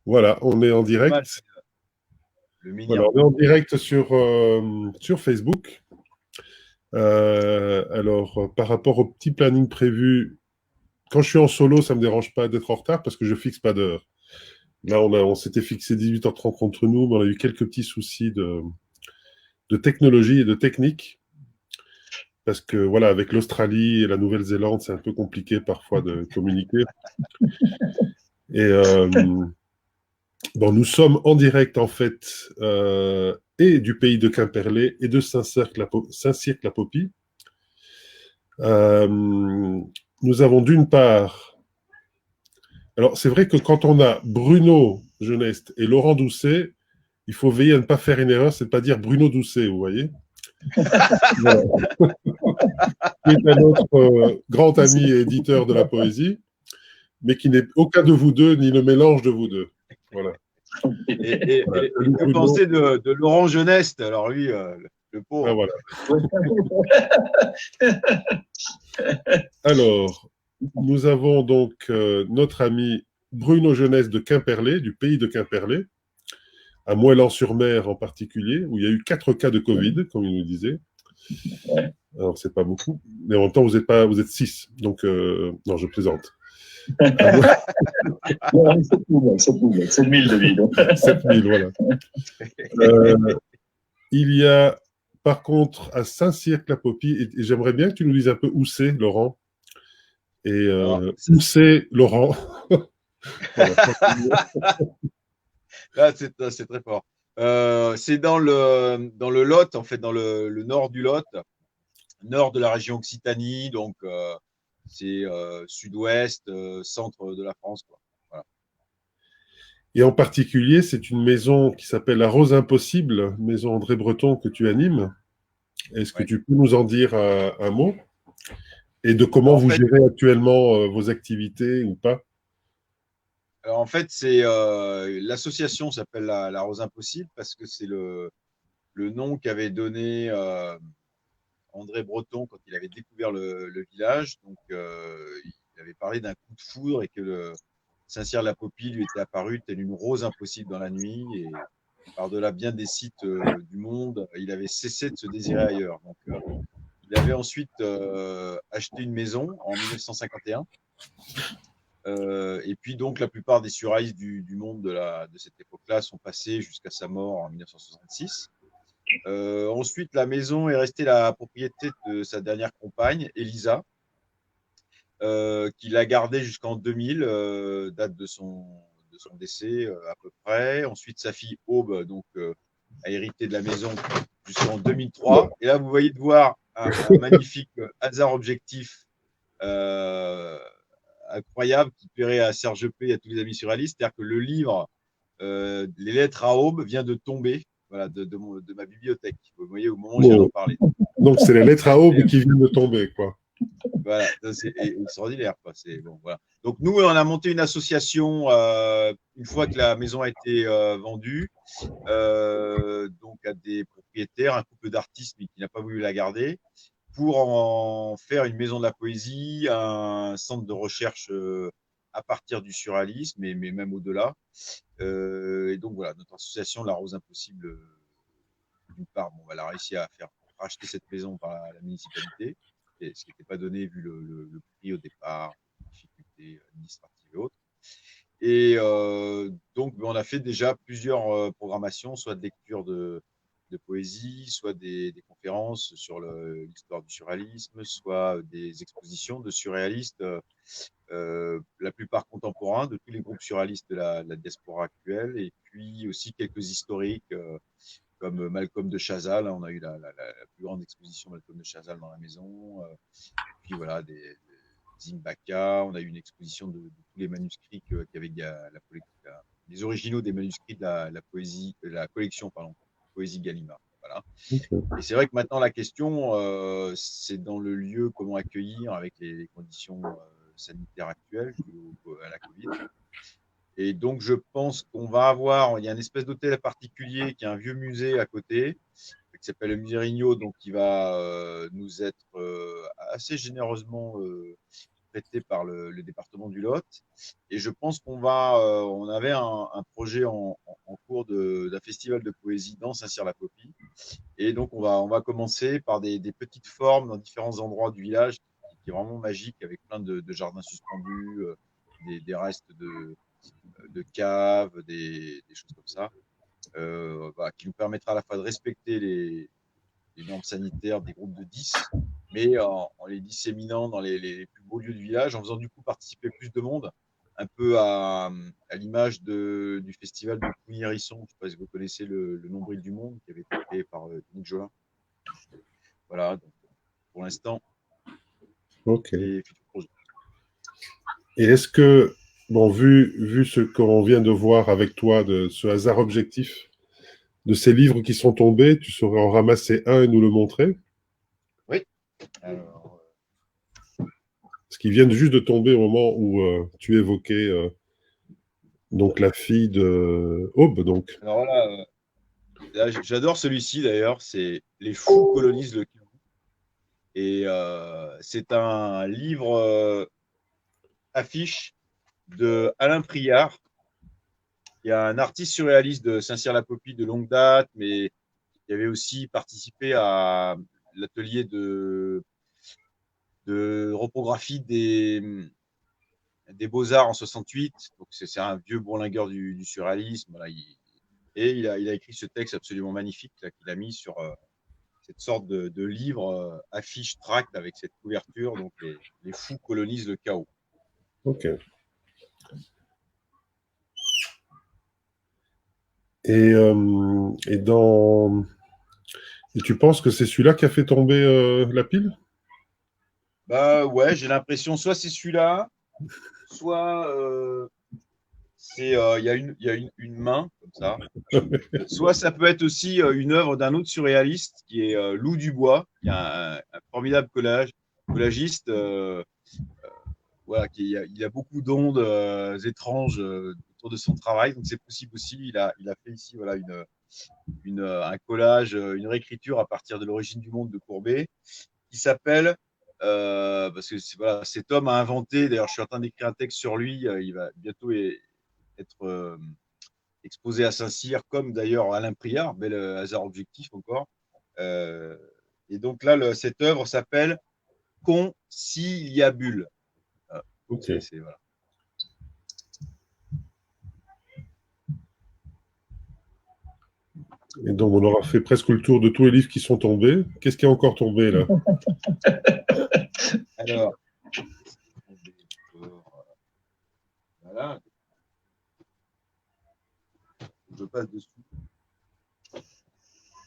Voilà, on est en Pas mal, direct. le Voilà, menhir. on est en direct sur Facebook. Alors, par rapport au petit planning prévu, quand je suis en solo, ça ne me dérange pas d'être en retard parce que je ne fixe pas d'heure. Là, on s'était fixé 18h30 entre nous, mais on a eu quelques petits soucis de technologie et de technique. Parce que, voilà, avec l'Australie et la Nouvelle-Zélande, c'est un peu compliqué parfois de communiquer. Et bon, nous sommes en direct, en fait, et du pays de Quimperlé et de Saint-Cirque-la-Popie. Nous avons d'une part... Alors, c'est vrai que quand on a Bruno Geneste et Laurent Doucet, il faut veiller à ne pas faire une erreur, c'est de ne pas dire Bruno Doucet, vous voyez. Voilà. Qui est un autre grand ami et éditeur de la poésie, mais qui n'est aucun de vous deux, ni le mélange de vous deux. Voilà. Et Voilà. que penser de Laurent Geneste? Alors lui, le Ah, pauvre. voilà. Alors, nous avons donc notre ami Bruno Geneste de Quimperlé, du pays de Quimperlé, à Moëlan-sur-Mer en particulier, où il y a eu 4 cas de Covid, comme il nous disait. Alors, c'est pas beaucoup, mais en même temps, vous êtes 6. Donc, non, je plaisante. 7000 de vie. 7000, voilà. Il y a, par contre, à Saint-Cirque-la-Popie, et j'aimerais bien que tu nous dises un peu où c'est, Laurent, et où c'est, Laurent. Là, c'est très fort. C'est dans le Lot, en fait, dans le nord du Lot, nord de la région Occitanie, donc c'est sud-ouest, centre de la France, quoi. Voilà. Et en particulier, c'est une maison qui s'appelle La Rose Impossible, maison André Breton que tu animes. Est-ce que Ouais. tu peux nous en dire un mot? Et de comment En vous fait, gérez actuellement vos activités ou pas? alors, en fait, c'est l'association s'appelle la Rose Impossible parce que c'est le nom qu'avait donné André Breton quand il avait découvert le village. Donc, il avait parlé d'un coup de foudre et que Saint-Cyr-la-Popie lui était apparu telle une rose impossible dans la nuit. Et par-delà bien des sites du monde, il avait cessé de se désirer ailleurs. Donc, il avait ensuite acheté une maison en 1951. Et puis, donc, la plupart des suraïs du monde de cette époque-là sont passés jusqu'à sa mort en 1966. Ensuite, la maison est restée la propriété de sa dernière compagne, Elisa, qui l'a gardée jusqu'en 2000, date de son décès à peu près. Ensuite, sa fille Aube a hérité de la maison jusqu'en 2003. Et là, vous voyez de voir un magnifique hasard objectif incroyable qui plairait à Serge P et à tous les amis surréalistes. C'est-à-dire que le livre Les Lettres à Aube vient de tomber, voilà, de ma bibliothèque. Vous voyez, au moment où je viens Bon. d'en parler. Donc, c'est les lettres à aube qui viennent de tomber, quoi. Voilà, c'est extraordinaire, quoi. Bon, voilà. Donc, nous, on a monté une association une fois que la maison a été vendue, donc à des propriétaires, un couple d'artistes, mais qui n'a pas voulu la garder, pour en faire une maison de la poésie, un centre de recherche à partir du surréalisme, mais même au-delà. Et donc, voilà, notre association, La Rose Impossible, d'une part, bon, elle a réussi à faire racheter cette maison par la municipalité, et ce qui n'était pas donné vu le prix au départ, difficultés administratives et autres. Et donc, on a fait déjà plusieurs programmations, soit de lecture de poésie, soit des conférences sur l'histoire du surréalisme, soit des expositions de surréalistes, la plupart contemporains, de tous les groupes surréalistes de la diaspora actuelle, et puis aussi quelques historiques comme Malcolm de Chazal. On a eu la plus grande exposition Malcolm de Chazal dans la maison. Puis voilà, des Zimbaka. On a eu une exposition de tous les manuscrits qu'avait les originaux des manuscrits de la poésie, la collection, pardon, Poésie Gallimard. Voilà. Et c'est vrai que maintenant, la question, c'est dans le lieu, comment accueillir avec les conditions sanitaires actuelles à la Covid. Et donc, je pense qu'on va avoir, il y a une espèce d'hôtel particulier qui est un vieux musée à côté, qui s'appelle le Musée Rignot, donc qui va nous être assez généreusement prêté par le département du Lot. Et je pense on avait un projet en cours d'un festival de poésie dans Saint-Cyr-la-Popie. Et donc, on va commencer par des petites formes dans différents endroits du village qui est vraiment magique, avec plein de jardins suspendus, des restes de caves, des choses comme ça, qui nous permettra à la fois de respecter les normes sanitaires des groupes de 10, mais en les disséminant dans les plus beaux lieux du village, en faisant du coup participer plus de monde, un peu à l'image du festival de Pouilly-Hérisson. Je ne sais pas si vous connaissez le Nombril du Monde, qui avait été créé par Nick Jolin. Voilà, donc, pour l'instant, Ok. les futurs projets. Et est-ce que, bon, vu ce qu'on vient de voir avec toi, de ce hasard objectif, de ces livres qui sont tombés, tu saurais en ramasser un et nous le montrer? Oui. Alors, Parce qu'ils viennent juste de tomber au moment où tu évoquais donc la fille de Aube. Donc. alors voilà, là, j'adore celui-ci d'ailleurs, c'est Les fous colonisent le chaos. Et c'est un livre affiche de Alain Priard, qui est un artiste surréaliste de Saint-Cyr-la-Popie de longue date, mais qui avait aussi participé à l'atelier de reprographie des Beaux-Arts en 68. Donc, c'est un vieux bourlingueur du surréalisme. Voilà, il a écrit ce texte absolument magnifique qu'il a mis sur cette sorte de livre affiche tract avec cette couverture. Donc, les fous colonisent le chaos. Ok. Et, et tu penses que c'est celui-là qui a fait tomber la pile? Bah ouais, j'ai l'impression, soit c'est celui-là, soit il y a une main comme ça. Soit ça peut être aussi une œuvre d'un autre surréaliste qui est Lou Dubois, qui est un formidable collagiste. Voilà, il a beaucoup d'ondes étranges autour de son travail, donc c'est possible aussi. Il a fait ici voilà, un collage, une réécriture à partir de l'origine du monde de Courbet, qui s'appelle, parce que voilà, cet homme a inventé, d'ailleurs je suis en train d'écrire un texte sur lui, il va bientôt être exposé à Saint-Cyr, comme d'ailleurs Alain Priard, bel hasard objectif encore. Euh, et donc là, cette œuvre s'appelle Conciliabule. Ok. Voilà. Et donc, on aura fait presque le tour de tous les livres qui sont tombés. Qu'est-ce qui est encore tombé, là? Alors, voilà. Je passe dessus.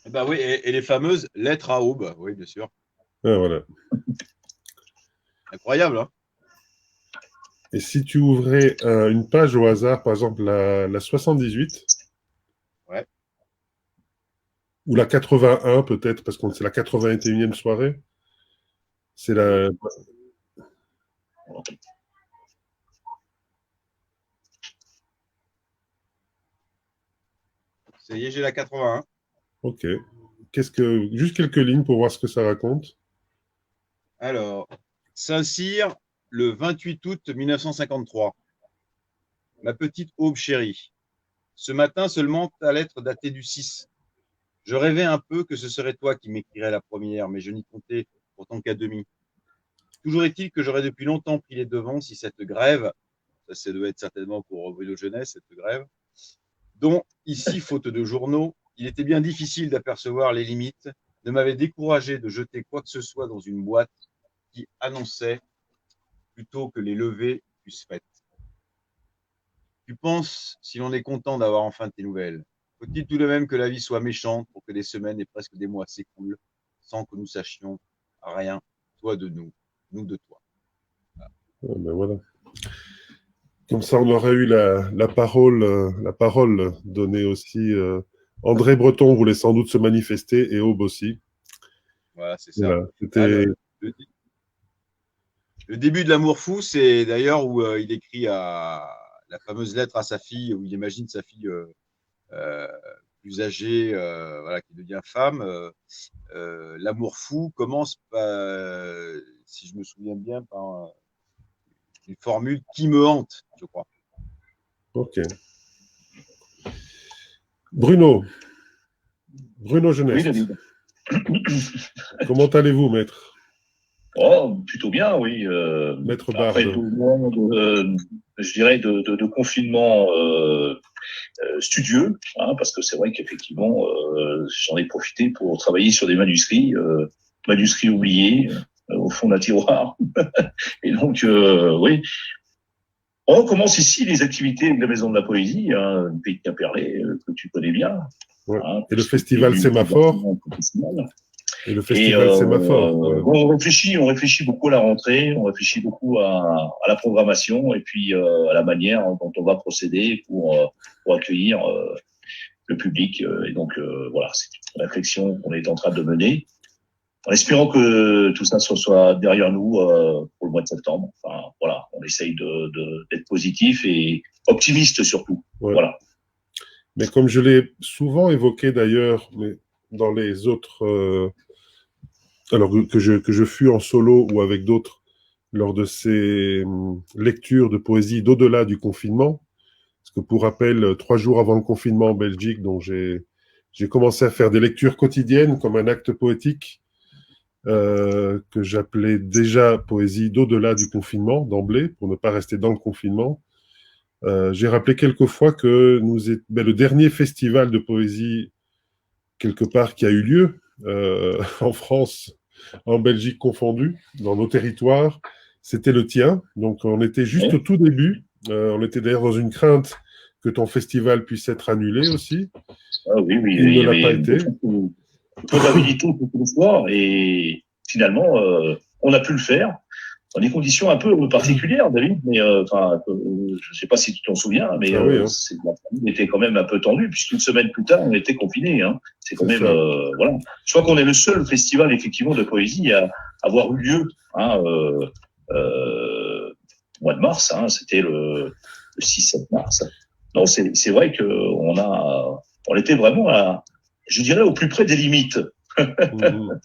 Et ben oui, et les fameuses lettres à aube, oui, bien sûr. Ah, voilà. Incroyable, hein? Et si tu ouvrais une page au hasard, par exemple la 78, Ouais. ou la 81 peut-être, parce que c'est la 81e soirée, c'est la... Ça y est, j'ai la 81. Ok. Juste quelques lignes pour voir ce que ça raconte. Alors, Saint-Cyr, le 28 août 1953. Ma petite aube chérie. Ce matin seulement, ta lettre datée du 6. Je rêvais un peu que ce serait toi qui m'écrirais la première, mais je n'y comptais pourtant qu'à demi. Toujours est-il que j'aurais depuis longtemps pris les devants si cette grève, ça doit être certainement pour Bruno Jeunesse, cette grève, dont ici, faute de journaux, il était bien difficile d'apercevoir les limites, ne m'avait découragé de jeter quoi que ce soit dans une boîte qui annonçait plutôt que les levées fussent faites. Tu penses, si l'on est content d'avoir enfin tes nouvelles, faut-il tout de même que la vie soit méchante pour que des semaines et presque des mois s'écoulent sans que nous sachions rien, toi de nous, nous de toi. Ah, ben voilà. Comme ça, on aurait eu la parole donnée aussi. André Breton voulait sans doute se manifester et Aube aussi. Voilà, c'est ça. Voilà, Ah, c'était... le début de l'amour fou, c'est d'ailleurs où il écrit la fameuse lettre à sa fille, où il imagine sa fille euh, plus âgée, voilà, qui devient femme. L'amour fou commence, si je me souviens bien, par une formule qui me hante, je crois. Ok. Bruno Oui, Geneste, David. comment allez-vous, maître Oh, plutôt bien, oui. Maître Après Barbe? 2 mois je dirais, de confinement studieux, hein, parce que c'est vrai qu'effectivement, j'en ai profité pour travailler sur des manuscrits oubliés au fond d'un tiroir. Et donc, oui, on recommence ici les activités de la Maison de la Poésie, hein, Pays de Quimperlé, que tu connais bien. Ouais. Hein, Et le puisque tu es festival du Sémaphore? bâtiment professionnel. Et le Et festival Sémaphore, voilà. bon, on réfléchit beaucoup à la rentrée, on réfléchit beaucoup à la programmation et puis à la manière dont on va procéder pour accueillir le public. Et donc voilà, c'est une réflexion qu'on est en train de mener, en espérant que tout ça soit derrière nous pour le mois de septembre. Enfin voilà, on essaye d'être positif et optimiste surtout. Ouais. Voilà. Mais comme je l'ai souvent évoqué d'ailleurs, mais dans les autres, alors que je fus en solo ou avec d'autres lors de ces lectures de poésie d'au-delà du confinement, parce que pour rappel, 3 jours avant le confinement en Belgique, donc j'ai commencé à faire des lectures quotidiennes comme un acte poétique que j'appelais déjà poésie d'au-delà du confinement d'emblée, pour ne pas rester dans le confinement. J'ai rappelé quelques fois que le dernier festival de poésie quelque part qui a eu lieu en France, en Belgique confondue, dans nos territoires, c'était le tien. Donc on était juste au tout début. On était d'ailleurs dans une crainte que ton festival puisse être annulé aussi. Ah oui, Il ne l'a pas été. Beaucoup de probabilités pour le soir et finalement on a pu le faire dans des conditions un peu particulières, David, mais je ne sais pas si tu t'en souviens, mais Ah oui, hein. la famille était quand même un peu tendue, puisqu'une semaine plus tard, on était confinés. Hein. C'est quand même, voilà. Je crois qu'on est le seul festival, effectivement, de poésie à avoir eu lieu, hein, au mois de mars, hein, c'était le 6-7 mars. Non, c'est vrai on était vraiment, je dirais, au plus près des limites. Mm-hmm.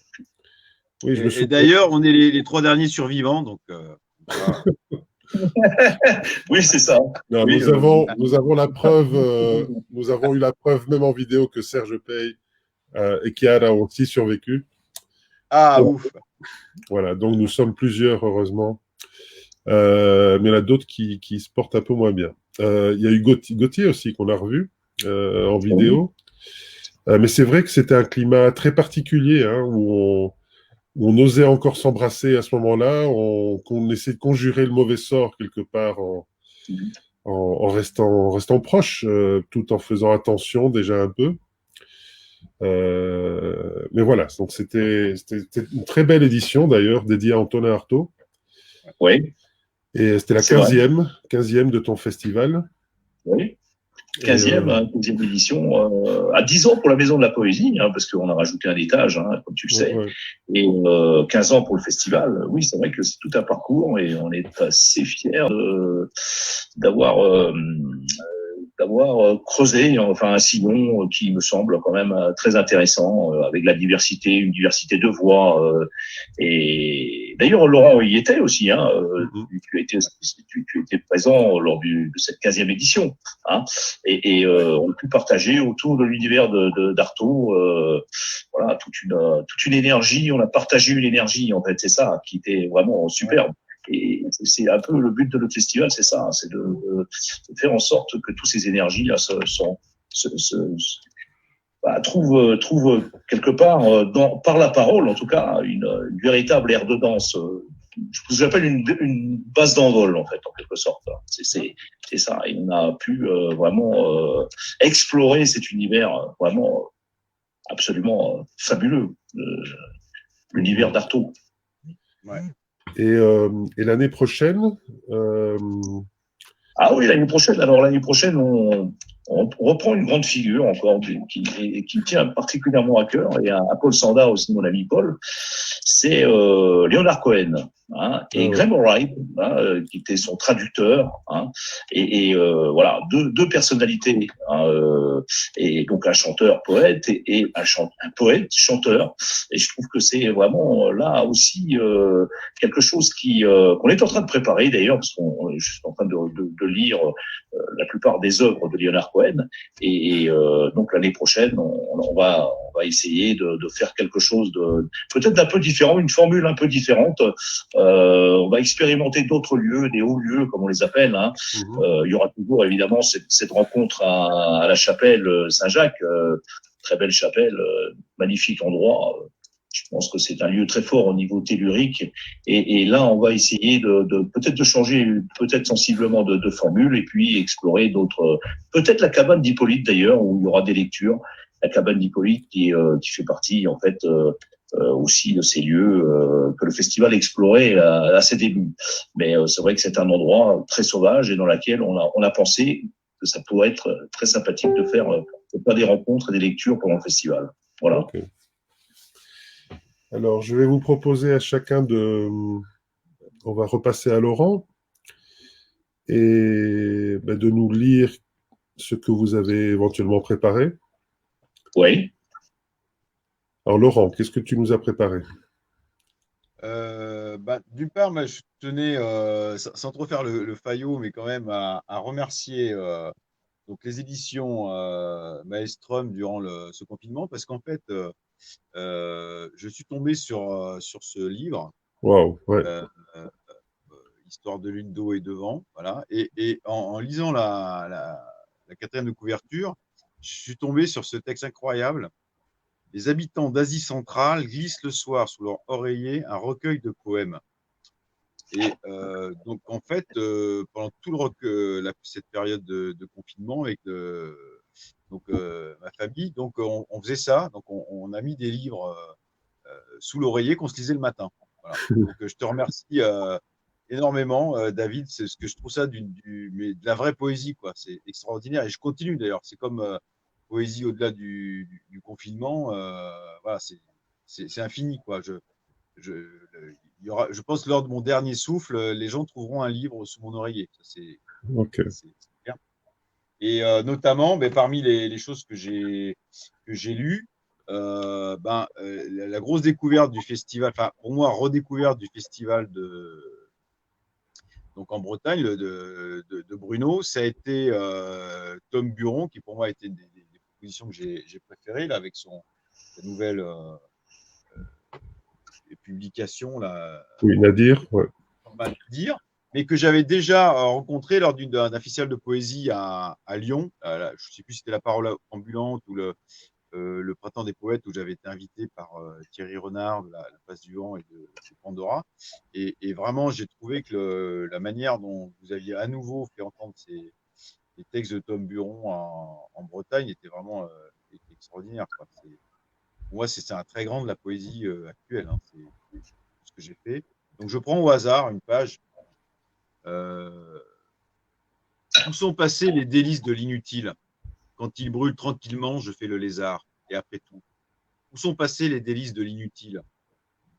Oui, et d'ailleurs, on est les 3 derniers survivants, donc voilà. Oui, c'est ça. Non, oui, nous avons la preuve, nous avons eu la preuve même en vidéo que Serge Pey et Chiara ont aussi survécu. Ah, ouf. Voilà, donc nous sommes plusieurs, heureusement. Mais il y en a d'autres qui se portent un peu moins bien. Il y a eu Gauthier aussi qu'on a revu en vidéo. Mais c'est vrai que c'était un climat très particulier, hein, où on osait encore s'embrasser à ce moment-là, qu'on essayait de conjurer le mauvais sort quelque part en restant proche, tout en faisant attention déjà un peu. Mais voilà, donc c'était une très belle édition d'ailleurs, dédiée à Antonin Artaud. Oui. Et c'était la 15e de ton festival. Oui. 15e édition, à 10 ans pour la Maison de la Poésie, hein, parce qu'on a rajouté un étage, hein, comme tu le sais, et 15 ans pour le festival. Oui, c'est vrai que c'est tout un parcours et on est assez fiers d'avoir creusé un sillon qui me semble quand même très intéressant, avec une diversité de voix. Et d'ailleurs, Laurent y était aussi. Hein, tu étais présent lors de cette 15e édition. Hein, et on a pu partager autour de l'univers d'Artaud voilà, toute une énergie. On a partagé une énergie, en fait, c'est ça, qui était vraiment superbe. Et c'est un peu le but de notre festival, c'est ça, c'est de faire en sorte que toutes ces énergies-là trouvent quelque part, par la parole, en tout cas, une véritable aire de danse. J'appelle une base d'envol, en fait, en quelque sorte. C'est ça. Et on a pu vraiment explorer cet univers vraiment absolument fabuleux, l'univers d'Artaud. Ouais. Et l'année prochaine Ah oui, l'année prochaine. Alors l'année prochaine, on reprend une grande figure encore qui me tient particulièrement à cœur, et à Paul Sanda aussi, mon ami Paul. C'est Léonard Cohen. hein, Ah et ouais. Graham Wright, hein, qui était son traducteur, hein, voilà, deux personnalités, hein, et donc un chanteur poète et un poète chanteur, et je trouve que c'est vraiment là aussi quelque chose qu'on est en train de préparer d'ailleurs, parce qu'on je suis en train de lire la plupart des œuvres de Leonard Cohen, donc l'année prochaine on va essayer de faire quelque chose de peut-être d'un peu différent, une formule un peu différente. On va expérimenter d'autres lieux, des hauts lieux, comme on les appelle, hein. Mhm. Il y aura toujours évidemment cette rencontre à la chapelle Saint-Jacques, très belle chapelle, magnifique endroit. Je pense que c'est un lieu très fort au niveau tellurique. Et là, on va essayer peut-être de changer, peut-être sensiblement de formule, et puis explorer d'autres. Peut-être la cabane d'Hippolyte d'ailleurs, où il y aura des lectures. La cabane d'Hippolyte qui fait partie en fait aussi de ces lieux que le festival explorait à ses débuts. Mais c'est vrai que c'est un endroit très sauvage et dans lequel on a pensé que ça pourrait être très sympathique de faire des rencontres et des lectures pendant le festival. Voilà. Ok. Alors, je vais vous proposer à chacun de... On va repasser à Laurent et de nous lire ce que vous avez éventuellement préparé. Oui. Alors, Laurent, qu'est-ce que tu nous as préparé? D'une part, moi, je tenais, sans trop faire le faillot, mais quand même à remercier donc les éditions Maelstrom durant ce confinement, parce qu'en fait, je suis tombé sur ce livre, Waouh, ouais. euh, euh, Histoire de lune, d'eau et de vent, voilà. Et en lisant la quatrième de couverture, je suis tombé sur ce texte incroyable. Les habitants d'Asie centrale glissent le soir sous leur oreiller un recueil de poèmes. Et donc, en fait, pendant tout cette période de confinement avec ma famille, donc on faisait ça. Donc, on a mis des livres sous l'oreiller qu'on se lisait le matin. Voilà. Donc, je te remercie énormément, David. C'est ce que je trouve ça mais de la vraie poésie, quoi. C'est extraordinaire. Et je continue d'ailleurs. C'est comme poésie au-delà du confinement. Voilà, c'est infini, quoi. Je, je pense lors de mon dernier souffle, les gens trouveront un livre sous mon oreiller. Ça, Ok. c'est clair. Et notamment, parmi les choses que j'ai lues, la grosse découverte du festival, enfin pour moi redécouverte du festival donc en Bretagne de Bruno, ça a été Tom Buron qui pour moi a été une des propositions que j'ai préférées là avec sa nouvelle publication là. Oui, Nadir, ouais. Mal dire, mais que j'avais déjà rencontré lors d'un festival de poésie à Lyon. Je ne sais plus si c'était la Parole ambulante ou le Printemps des poètes où j'avais été invité par Thierry Renard de la Place du Vent et de Pandora. Et vraiment, j'ai trouvé que la manière dont vous aviez à nouveau fait entendre les textes de Tom Buron en Bretagne était vraiment extraordinaire, quoi. Pour moi, c'est un très grand de la poésie actuelle. Hein. C'est ce que j'ai fait. Donc, je prends au hasard une page. Euh, Où sont passés les délices de l'inutile? Quand il brûle tranquillement, je fais le lézard. Et après tout, où sont passés les délices de l'inutile?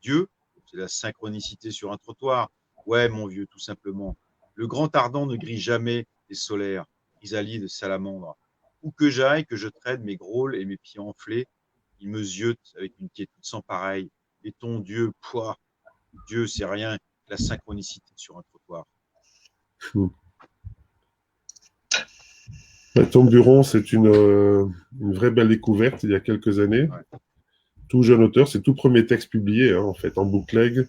Dieu, c'est la synchronicité sur un trottoir. Ouais, mon vieux, tout simplement. Le grand ardent ne grille jamais les solaires, chrysalides de salamandre. Où que j'aille, que je traîne mes grôles et mes pieds enflés, il me ziote avec une quiétude sans pareille. Et ton Dieu, poids, Dieu, c'est rien que la synchronicité sur un trottoir. Tom Buron, c'est une vraie belle découverte il y a quelques années. Ouais. Tout jeune auteur, c'est tout premier texte publié, hein, en fait, en bootleg,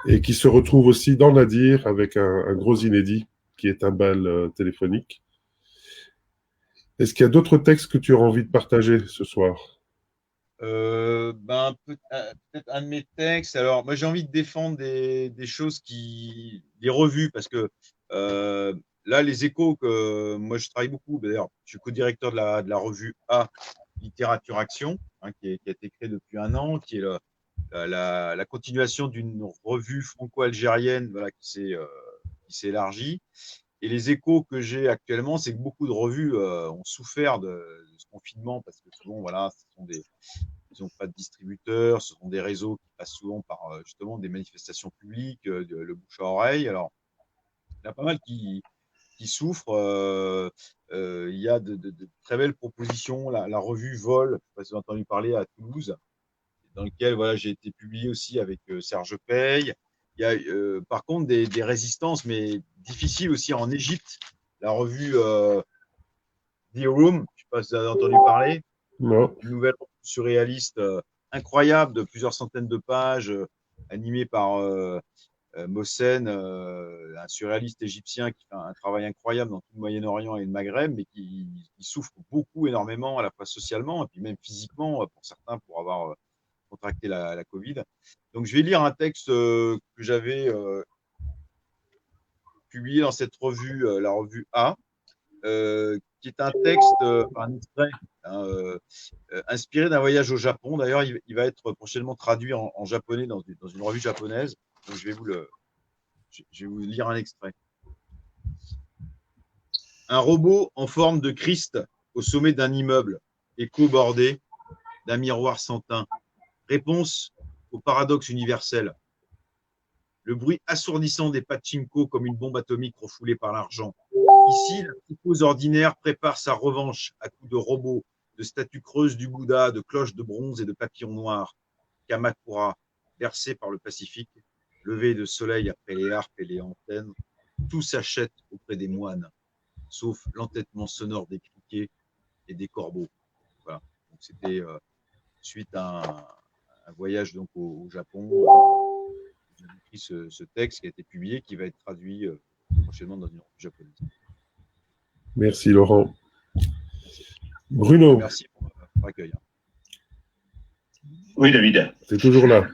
et qui se retrouve aussi dans Nadir avec un gros inédit qui est un bal téléphonique. Est-ce qu'il y a d'autres textes que tu as envie de partager ce soir? Peut-être un de mes textes. Alors, moi, j'ai envie de défendre des choses des revues, parce que là, les échos, moi, je travaille beaucoup. D'ailleurs, je suis co-directeur de la revue A, Littérature Action, hein, qui a été créée depuis un an, qui est la continuation d'une revue franco-algérienne, voilà, qui s'est élargie. Et les échos que j'ai actuellement, c'est que beaucoup de revues ont souffert de ce confinement, parce que souvent, voilà, ce sont ils n'ont pas de distributeur, ce sont des réseaux qui passent souvent par justement des manifestations publiques, le bouche à oreille. Alors, il y en a pas mal qui souffrent. Il y a de très belles propositions. La revue Vol, je ne sais pas si vous avez entendu parler, à Toulouse, dans lequel voilà, j'ai été publié aussi avec Serge Paye. Il y a par contre des résistances, mais difficiles aussi en Égypte. La revue The Room, je ne sais pas si vous avez entendu parler, Non. une nouvelle surréaliste incroyable de plusieurs centaines de pages, animée par Mohsen, un surréaliste égyptien qui fait un travail incroyable dans tout le Moyen-Orient et le Maghreb, mais qui souffre beaucoup, énormément, à la fois socialement et puis même physiquement, pour certains, pour avoir contracté la Covid. Donc, je vais lire un texte que j'avais publié dans cette revue, la revue A, qui est un texte, un extrait, inspiré d'un voyage au Japon. D'ailleurs, il va être prochainement traduit en japonais dans une revue japonaise. Donc, je vais vous lire un extrait. Un robot en forme de Christ au sommet d'un immeuble, écho bordé d'un miroir sans teint. Réponse au paradoxe universel. Le bruit assourdissant des pachinko comme une bombe atomique refoulée par l'argent. Ici, la psychose ordinaire prépare sa revanche à coups de robots, de statues creuses du Bouddha, de cloches de bronze et de papillons noirs. Kamakura, bercé par le Pacifique, levé de soleil après les harpes et les antennes, tout s'achète auprès des moines, sauf l'entêtement sonore des criquets et des corbeaux. Voilà. Donc, c'était suite à un voyage donc, au Japon. J'ai écrit ce texte qui a été publié, qui va être traduit prochainement dans une revue japonaise. Merci Laurent. Bruno. Merci pour l'accueil. Oui, David. C'est toujours là.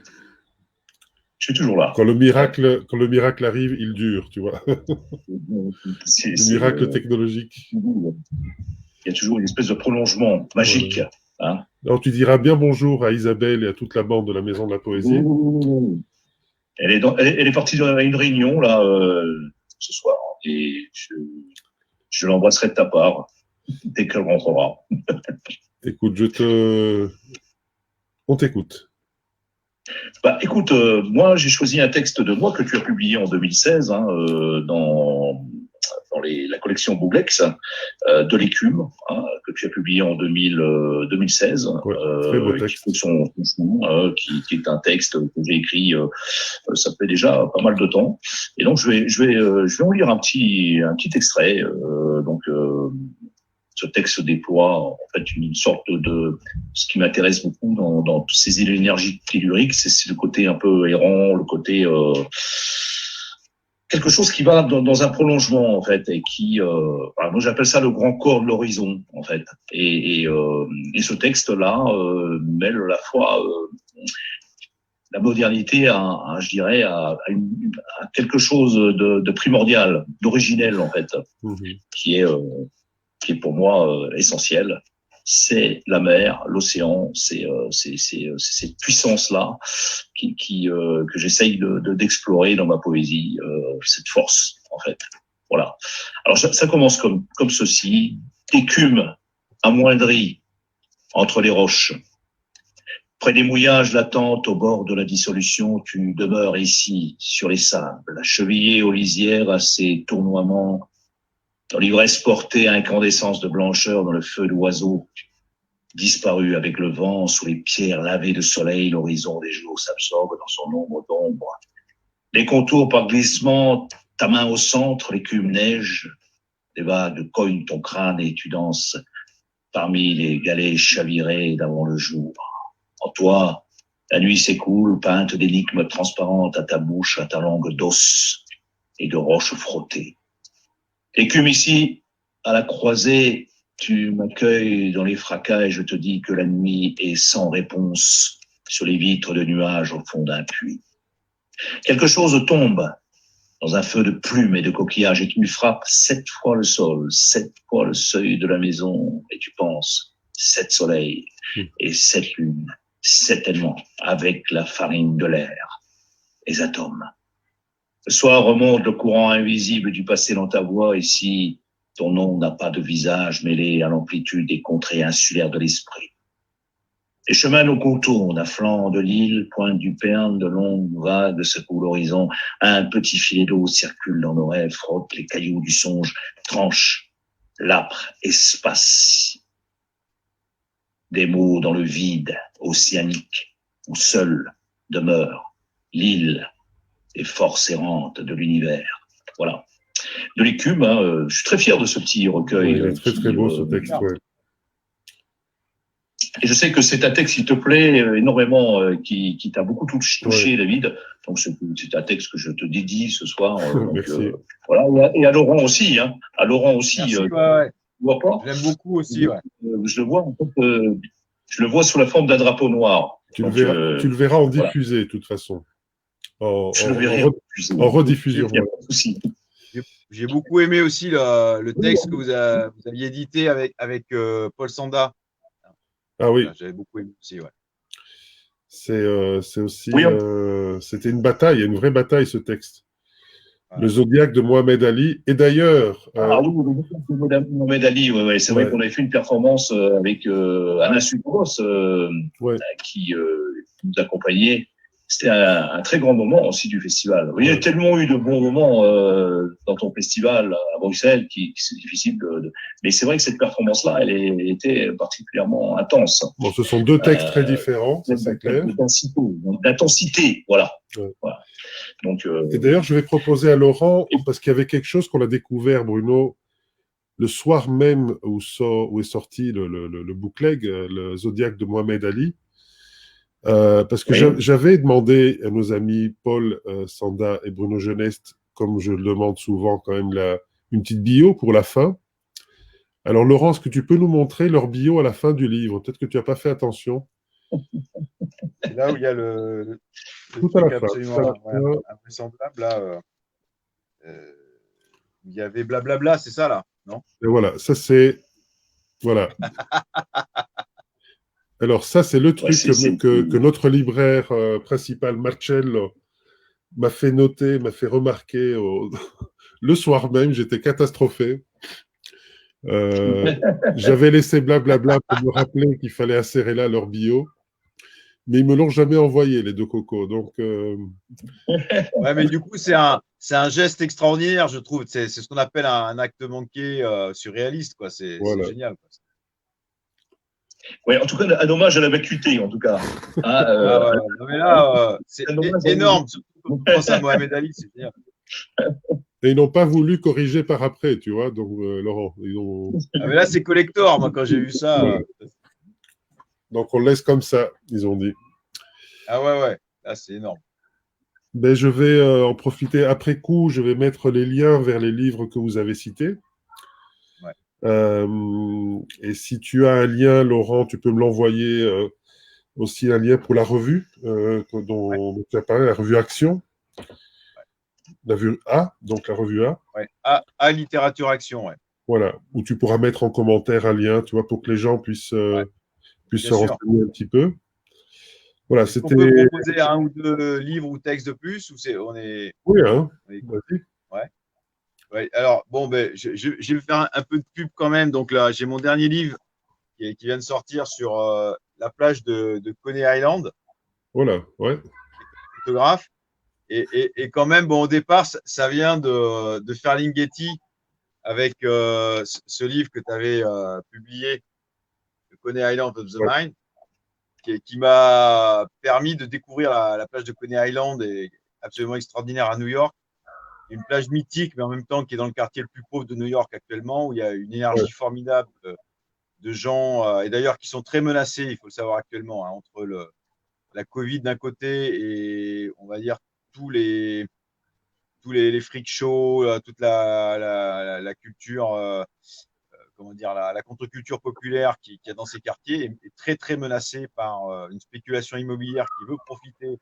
Je suis toujours là. Quand le miracle arrive, il dure, tu vois. Le miracle technologique. Il y a toujours une espèce de prolongement magique. Voilà. Hein. Alors, tu diras bien bonjour à Isabelle et à toute la bande de la Maison de la Poésie. Elle est partie dans une réunion là ce soir et je l'embrasserai de ta part dès qu'elle rentrera. Écoute, on t'écoute. Bah, écoute, moi j'ai choisi un texte de moi que tu as publié en 2016 dans la collection Bouglex de l'écume que tu as publié en 2016 ouais, très beau texte. Qui est un texte que j'ai écrit ça fait déjà pas mal de temps et donc je vais en lire un petit extrait ce texte déploie en fait une sorte de ce qui m'intéresse beaucoup dans ces énergies telluriques, c'est le côté un peu errant, le côté quelque chose qui va dans un prolongement en fait et qui moi j'appelle ça le grand corps de l'horizon en fait et ce texte là mêle à la fois la modernité je dirais à quelque chose de primordial, d'originel en fait, qui est pour moi essentiel. C'est la mer, l'océan, c'est cette puissance-là que j'essaye d'explorer dans ma poésie, cette force, en fait. Voilà. Alors, ça commence comme ceci. Écume amoindrie entre les roches. Près des mouillages latentes au bord de la dissolution, tu demeures ici, sur les sables, chevillé aux lisières à ces tournoiements, dans l'ivresse portée à incandescence de blancheur dans le feu d'oiseau, disparu avec le vent sous les pierres lavées de soleil, l'horizon des jours s'absorbe dans son ombre d'ombre. Les contours par glissement, ta main au centre, l'écume neige, des vagues cognent ton crâne et tu danses parmi les galets chavirés d'avant le jour. En toi, la nuit s'écoule, peinte d'énigmes transparentes à ta bouche, à ta langue d'os et de roches frottées. Écume ici, à la croisée, tu m'accueilles dans les fracas et je te dis que la nuit est sans réponse sur les vitres de nuages au fond d'un puits. Quelque chose tombe dans un feu de plumes et de coquillages et tu frappes 7 fois le sol, 7 fois le seuil de la maison et tu penses 7 soleils et 7 lunes, 7 éléments avec la farine de l'air, les atomes. Le soir remonte le courant invisible du passé dans ta voix et si ton nom n'a pas de visage mêlé à l'amplitude des contrées insulaires de l'esprit. Et chemin nos contournes, à flanc de l'île, pointe du Perne, de longues vagues secouent l'horizon. Un petit filet d'eau circule dans nos rêves, frotte les cailloux du songe, tranche l'âpre espace. Des mots dans le vide océanique, où seule demeure l'île des forces errantes de l'univers. Voilà. De l'écume, hein, je suis très fier de ce petit recueil. Oui, il est très très beau ce texte. Ouais. Et je sais que c'est un texte qui te plaît énormément, qui t'a beaucoup touché, David. Donc c'est un texte que je te dédie ce soir. Donc, merci. Voilà. Et à Laurent aussi. Hein. À Laurent aussi. Merci, ouais. Tu vois pas? J'aime beaucoup aussi. Ouais. Je le vois en fait. Je le vois sous la forme d'un drapeau noir. Tu le verras en diffusé, de toute façon. Je le verrai en rediffusion. Il n'y a pas de souci. J'ai beaucoup aimé aussi le texte que vous aviez édité avec Paul Sanda. Ah oui. J'avais beaucoup aimé aussi, ouais. C'est aussi, c'était une bataille, une vraie bataille ce texte. Ouais. Le Zodiaque de Mohamed Ali. Et d'ailleurs. Ah oui, le Zodiaque de Mohamed Ali, ouais. C'est vrai qu'on avait fait une performance avec Alain Sudros qui nous accompagnait. C'était un très grand moment aussi du festival. Il y a tellement eu de bons moments dans ton festival à Bruxelles qui c'est difficile de. Mais c'est vrai que cette performance-là, elle était particulièrement intense. Bon, ce sont deux textes très différents, ça c'est clair. D'intensité, voilà. Ouais. Voilà. Donc, Et d'ailleurs, je vais proposer à Laurent, parce qu'il y avait quelque chose qu'on a découvert, Bruno, le soir même où est sorti le bootleg, le Zodiaque de Mohamed Ali. Parce que j'avais demandé à nos amis Paul Sanda et Bruno Geneste, comme je le demande souvent quand même, une petite bio pour la fin. Alors Laurent, est-ce que tu peux nous montrer leur bio à la fin du livre? Peut-être que tu n'as pas fait attention. C'est là où il y a le tout à la fin. Absolument invraisemblable. Là, il y avait blablabla, c'est ça là, non? Et voilà, ça c'est... Voilà. Alors ça, c'est le truc que notre libraire principal, Marcello, m'a fait noter, m'a fait remarquer le soir même. J'étais catastrophé. J'avais laissé blablabla pour me rappeler qu'il fallait insérer là leur bio. Mais ils me l'ont jamais envoyé, les deux cocos. Donc, ouais, mais du coup, c'est un geste extraordinaire, je trouve. C'est ce qu'on appelle un acte manqué surréaliste, quoi. C'est génial. Quoi. Oui, en tout cas, un hommage à la vacuité, en tout cas. Non, mais là, c'est énorme. Surtout quand on pense à Mohamed Ali, c'est génial. Et ils n'ont pas voulu corriger par après, tu vois. Donc, Laurent, ils ont... mais là, c'est collector, moi, quand j'ai vu ça. Donc, on laisse comme ça, ils ont dit. Ah ouais. Là, c'est énorme. Ben, je vais en profiter après coup. Je vais mettre les liens vers les livres que vous avez cités. Ouais. Et si tu as un lien, Laurent, tu peux me l'envoyer aussi un lien pour la revue dont tu as parlé, la revue Action. Ouais. La revue A, donc la revue A. Ouais. A Littérature Action, ouais. Voilà, où tu pourras mettre en commentaire un lien, tu vois, pour que les gens puissent se renseigner un petit peu. Voilà, c'était. On peut proposer un ou deux livres ou textes de plus, ou on est. Oui, hein. Ouais. Ouais. Alors, bon, ben, je vais faire un peu de pub quand même. Donc là, j'ai mon dernier livre qui vient de sortir sur la plage de Coney Island. Voilà, ouais. Photographe. Et quand même, bon, au départ, ça vient de Ferlinghetti avec ce livre que tu avais publié, Coney Island of the Mind, qui m'a permis de découvrir la plage de Coney Island, et absolument extraordinaire à New York. Une plage mythique, mais en même temps qui est dans le quartier le plus pauvre de New York actuellement, où il y a une énergie formidable de gens, et d'ailleurs qui sont très menacés, il faut le savoir actuellement, hein, entre la Covid d'un côté et on va dire tous les freak shows, toute la culture, comment dire, la contre-culture populaire qu'il y a dans ces quartiers est très très menacée par une spéculation immobilière qui veut profiter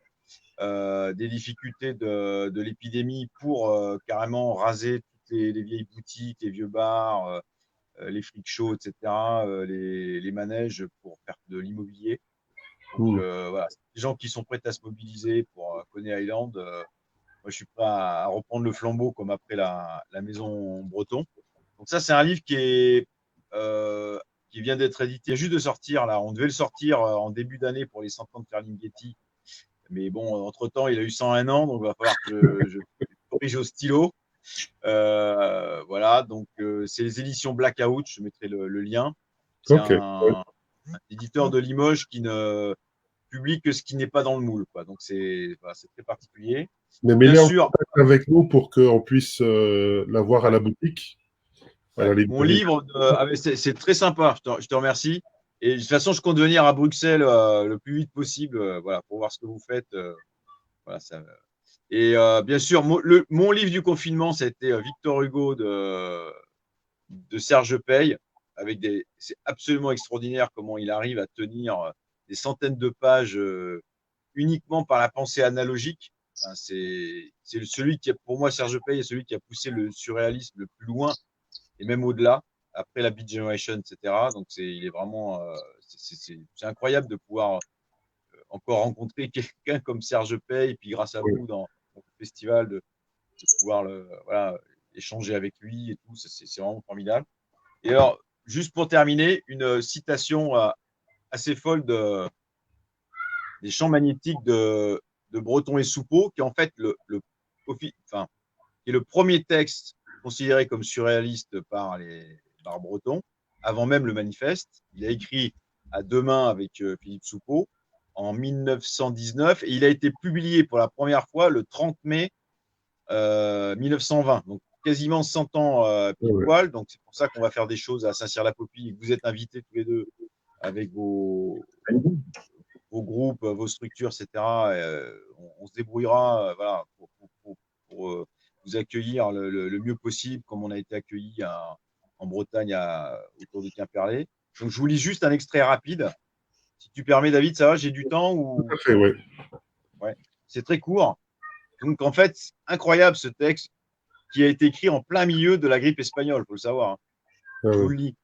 des difficultés de l'épidémie pour carrément raser toutes les vieilles boutiques, les vieux bars, les freak shows, etc., les manèges pour faire de l'immobilier. Donc voilà, les gens qui sont prêts à se mobiliser pour Coney Island, moi je suis prêt à reprendre le flambeau comme après la maison Breton. Donc ça, c'est un livre qui est qui vient d'être édité, juste de sortir là. On devait le sortir en début d'année pour les 100 ans de Ferlinghetti. Mais bon, entre-temps, il a eu 101 ans, donc il va falloir que je corrige au stylo. Voilà, donc c'est les éditions Blackout, je mettrai le lien. C'est un éditeur de Limoges qui ne publie que ce qui n'est pas dans le moule, quoi. Donc c'est très particulier. Mais mets-les en contact avec nous pour qu'on puisse l'avoir à la boutique. Mon livre, c'est très sympa, je te remercie. Et de toute façon, je compte venir à Bruxelles le plus vite possible, voilà, pour voir ce que vous faites. Voilà, ça. Et bien sûr, mon livre du confinement, ça a été Victor Hugo de Serge Pey. C'est absolument extraordinaire comment il arrive à tenir des centaines de pages uniquement par la pensée analogique. Enfin, c'est celui qui, pour moi, Serge Pey est celui qui a poussé le surréalisme le plus loin et même au-delà, après la Beat Generation, etc. Donc, il est vraiment, c'est incroyable de pouvoir encore rencontrer quelqu'un comme Serge Pey, et puis grâce à vous dans le festival, de pouvoir échanger avec lui et tout, c'est vraiment formidable. Et alors, juste pour terminer, une citation assez folle des champs magnétiques de Breton et Soupeau, qui est en fait qui est le premier texte considéré comme surréaliste par Breton, avant même le manifeste. Il a écrit à deux mains avec Philippe Soupeau en 1919 et il a été publié pour la première fois le 30 mai 1920. Donc quasiment 100 ans pile poil. Donc c'est pour ça qu'on va faire des choses à Saint-Cyr-la-Popie et que vous êtes invités tous les deux avec vos groupes, vos structures, etc. On se débrouillera voilà, pour vous accueillir le mieux possible, comme on a été accueillis en Bretagne autour de Quimperlé. Donc, je vous lis juste un extrait rapide. Si tu permets, David, ça va, j'ai du temps ou... Tout à fait, oui. Ouais. C'est très court. Donc, en fait, incroyable ce texte qui a été écrit en plein milieu de la grippe espagnole, il faut le savoir. Hein. Je vous le lis.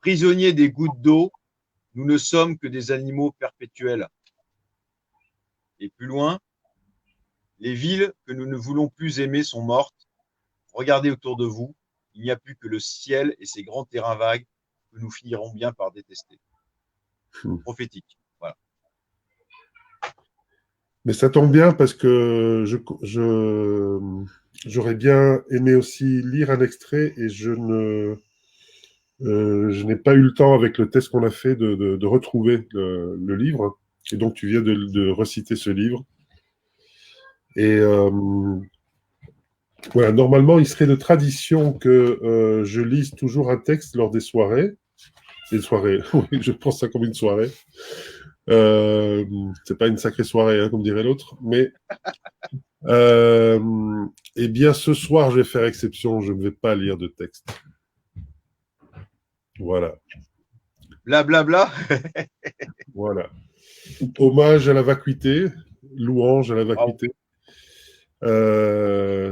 Prisonniers des gouttes d'eau, nous ne sommes que des animaux perpétuels. Et plus loin, les villes que nous ne voulons plus aimer sont mortes. Regardez autour de vous, il n'y a plus que le ciel et ses grands terrains vagues que nous finirons bien par détester. Prophétique, voilà. Mais ça tombe bien parce que j'aurais bien aimé aussi lire un extrait et je n'ai pas eu le temps avec le test qu'on a fait de retrouver le livre. Et donc, tu viens de reciter ce livre. Et voilà, normalement, il serait de tradition que je lise toujours un texte lors des soirées. Des soirées, oui, je pense ça comme une soirée. C'est pas une sacrée soirée, hein, comme dirait l'autre. Mais eh bien, ce soir, je vais faire exception. Je ne vais pas lire de texte. Voilà. Blablabla. Voilà. Hommage à la vacuité, louange à la vacuité.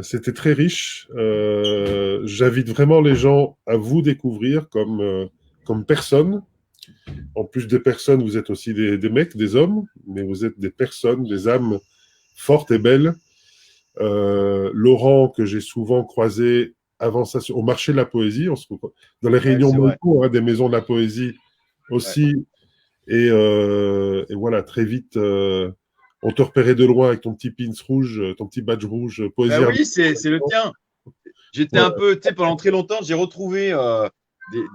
C'était très riche. J'invite vraiment les gens à vous découvrir comme personne. En plus des personnes, vous êtes aussi des mecs, des hommes, mais vous êtes des personnes, des âmes fortes et belles. Laurent, que j'ai souvent croisé avant ça au marché de la poésie, dans les réunions Moncourt, des maisons de la poésie aussi. Ouais. Et voilà, très vite, on te repérait de loin avec ton petit pins rouge, ton petit badge rouge. Poésie. Ben oui, c'est le tien. J'étais un peu, tu sais, pendant très longtemps, j'ai retrouvé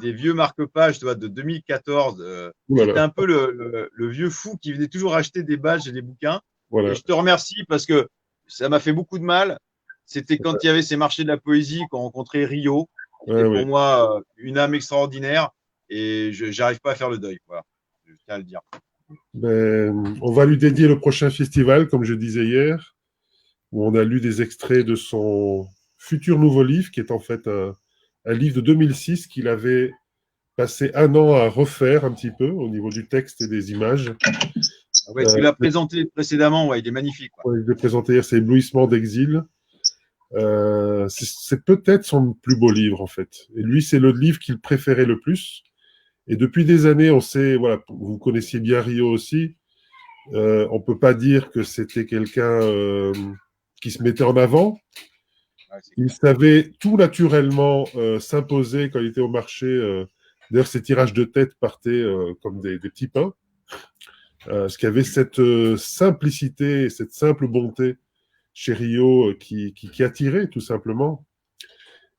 des vieux marque-pages de 2014. J'étais un peu le vieux fou qui venait toujours acheter des badges et des bouquins. Voilà. Et je te remercie parce que ça m'a fait beaucoup de mal. C'était quand il y avait ces marchés de la poésie qu'on rencontrait Rio. C'était pour moi une âme extraordinaire et je n'arrive pas à faire le deuil. Voilà. Je tiens à le dire. Ben, on va lui dédier le prochain festival, comme je disais hier, où on a lu des extraits de son futur nouveau livre, qui est en fait un livre de 2006 qu'il avait passé 1 an à refaire un petit peu au niveau du texte et des images. Ouais, tu l'as présenté précédemment, il est magnifique. Ouais, je l'ai présenté hier, c'est Éblouissement d'exil. C'est peut-être son plus beau livre, en fait. Et lui, c'est le livre qu'il préférait le plus. Et depuis des années, on sait, voilà, vous connaissiez bien Rio aussi, on peut pas dire que c'était quelqu'un qui se mettait en avant. Il savait tout naturellement s'imposer quand il était au marché D'ailleurs, ces tirages de tête partaient comme des petits pains. Ce qui avait cette simplicité, cette simple bonté chez Rio qui attirait tout simplement.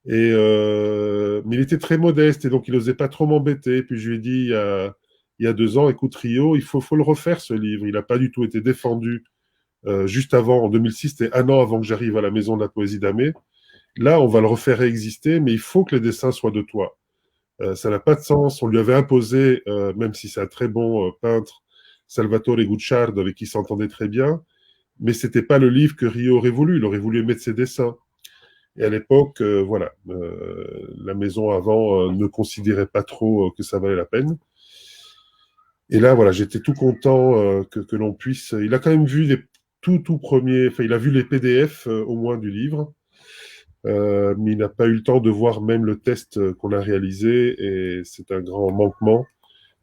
Mais il était très modeste et donc il n'osait pas trop m'embêter. Puis je lui ai dit il y a 2 ans, écoute Rio, il faut le refaire ce livre. Il n'a pas du tout été défendu juste avant, en 2006, c'était 1 an avant que j'arrive à la Maison de la Poésie d'Amé. Là, on va le refaire exister, mais il faut que les dessins soient de toi. Ça n'a pas de sens. On lui avait imposé, même si c'est un très bon peintre, Salvatore Gucciardo, avec qui il s'entendait très bien, mais c'était pas le livre que Rio aurait voulu. Il aurait voulu mettre ses dessins. Et à l'époque, voilà, la maison avant ne considérait pas trop que ça valait la peine. Et là, voilà, j'étais tout content que l'on puisse. Il a quand même vu les tout premiers. Enfin, il a vu les PDF au moins du livre. Mais il n'a pas eu le temps de voir même le test qu'on a réalisé et c'est un grand manquement.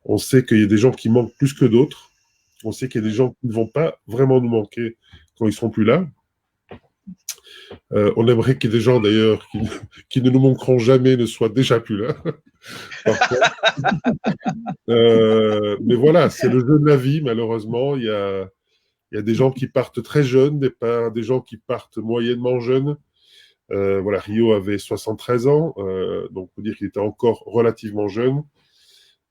On sait qu'il y a des gens qui manquent plus que d'autres. On sait qu'il y a des gens qui ne vont pas vraiment nous manquer quand ils seront plus là. On aimerait qu'il y ait des gens d'ailleurs qui ne nous manqueront jamais ne soient déjà plus là. Mais voilà, c'est le jeu de la vie malheureusement. Il y a des gens qui partent très jeunes, des gens qui partent moyennement jeunes. Voilà, Rio avait 73 ans, donc on peut dire qu'il était encore relativement jeune.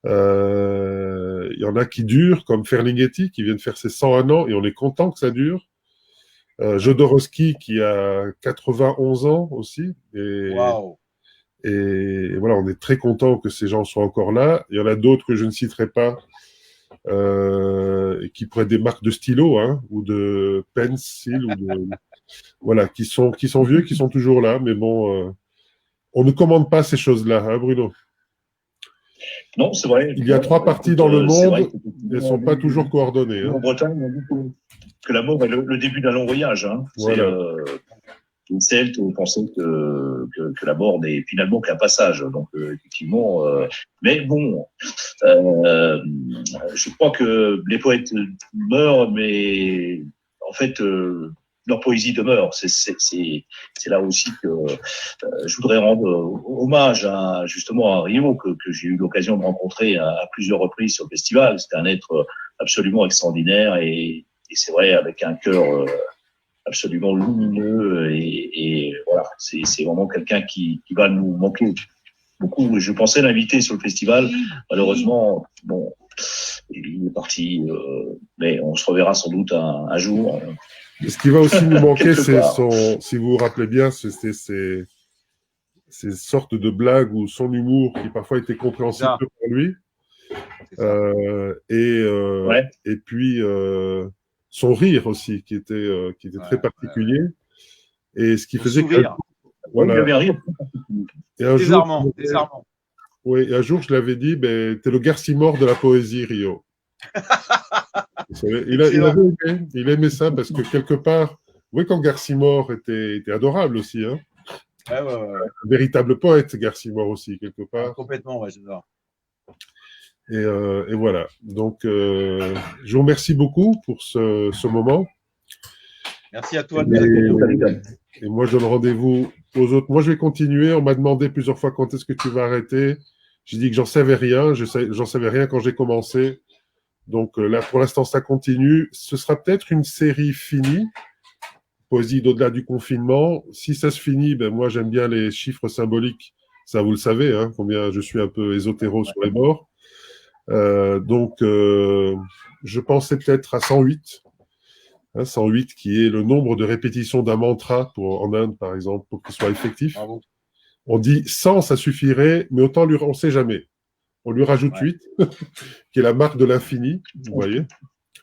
Il y en a qui durent, comme Ferlinghetti, qui vient de faire ses 101 ans, et on est content que ça dure. Jodorowsky, qui a 91 ans aussi. Waouh! Et voilà, on est très content que ces gens soient encore là. Il y en a d'autres que je ne citerai pas, et qui pourraient être des marques de stylo, hein, ou de pencil, ou de... Voilà, qui sont vieux, qui sont toujours là, mais bon, on ne commande pas ces choses-là, hein, Bruno? Non, c'est vrai. Il y a 3 parties dans le monde, elles ne sont pas toujours coordonnées. Hein. En Bretagne, on dit que la mort est le début d'un long voyage. Hein. Voilà. Les Celtes pensaient que la mort n'est finalement qu'un passage. Donc, effectivement, mais bon, je crois que les poètes meurent, mais en fait, leur poésie demeure. C'est là aussi que je voudrais rendre hommage justement à Rio, que j'ai eu l'occasion de rencontrer à plusieurs reprises sur le festival. C'était un être absolument extraordinaire et c'est vrai, avec un cœur absolument lumineux et voilà, c'est vraiment quelqu'un qui va nous manquer beaucoup. Je pensais l'inviter sur le festival, malheureusement, bon, il est parti, mais on se reverra sans doute un jour. Et ce qui va aussi nous manquer, c'est si vous vous rappelez bien, c'est ces sortes de blagues ou son humour qui parfois était compréhensible pour lui. Ouais. Et puis son rire aussi qui était très particulier. Et ce qui faisait que voilà. Il avait un rire. Désarmant. Oui, et un jour je l'avais dit, ben, t'es le Garcimore de la poésie, Rio. Il aimait ça parce que quelque part, oui, quand Garcimore était adorable aussi, hein. Ouais. Un véritable poète, Garcimore aussi, quelque part. Complètement, ouais, j'adore. Et voilà. Donc, je vous remercie beaucoup pour ce moment. Merci à toi de nous accueillir. Et moi, je donne rendez-vous aux autres. Moi, je vais continuer. On m'a demandé plusieurs fois quand est-ce que tu vas arrêter. J'ai dit que j'en savais rien. J'en savais rien quand j'ai commencé. Donc là, pour l'instant, ça continue. Ce sera peut-être une série finie. Poésie d'au-delà du confinement. Si ça se finit, ben moi, j'aime bien les chiffres symboliques. Ça, vous le savez, hein, combien je suis un peu ésotéro sur les bords. Donc, je pensais peut-être à 108. 108 qui est le nombre de répétitions d'un mantra en Inde, par exemple, pour qu'il soit effectif. Bravo. On dit 100, ça suffirait, mais autant on ne sait jamais. On lui rajoute 8, qui est la marque de l'infini, vous voyez.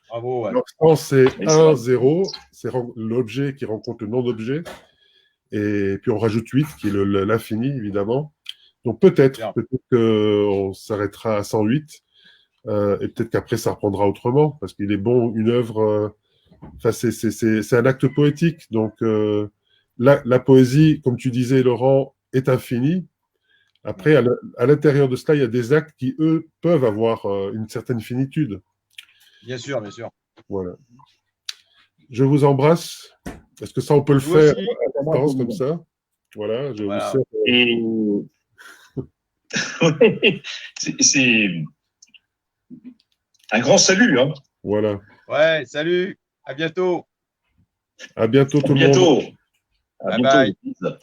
Bravo, ouais. Donc 100, c'est 1, 0, c'est l'objet qui rencontre le non-objet. Et puis on rajoute 8, qui est l'infini, évidemment. Donc peut-être qu'on s'arrêtera à 108, et peut-être qu'après ça reprendra autrement, parce qu'il est bon, une œuvre... Enfin, c'est un acte poétique. Donc, la poésie, comme tu disais, Laurent, est infinie. Après, à l'intérieur de cela, il y a des actes qui, eux, peuvent avoir une certaine finitude. Bien sûr, bien sûr. Voilà. Je vous embrasse. Est-ce que ça, on peut le faire à distance comme ça? Voilà. Je vous sers, Ouais. C'est un grand salut. Hein. Voilà. Ouais, salut, à bientôt. À bientôt À tout le monde. bientôt. À Bye bientôt. bye.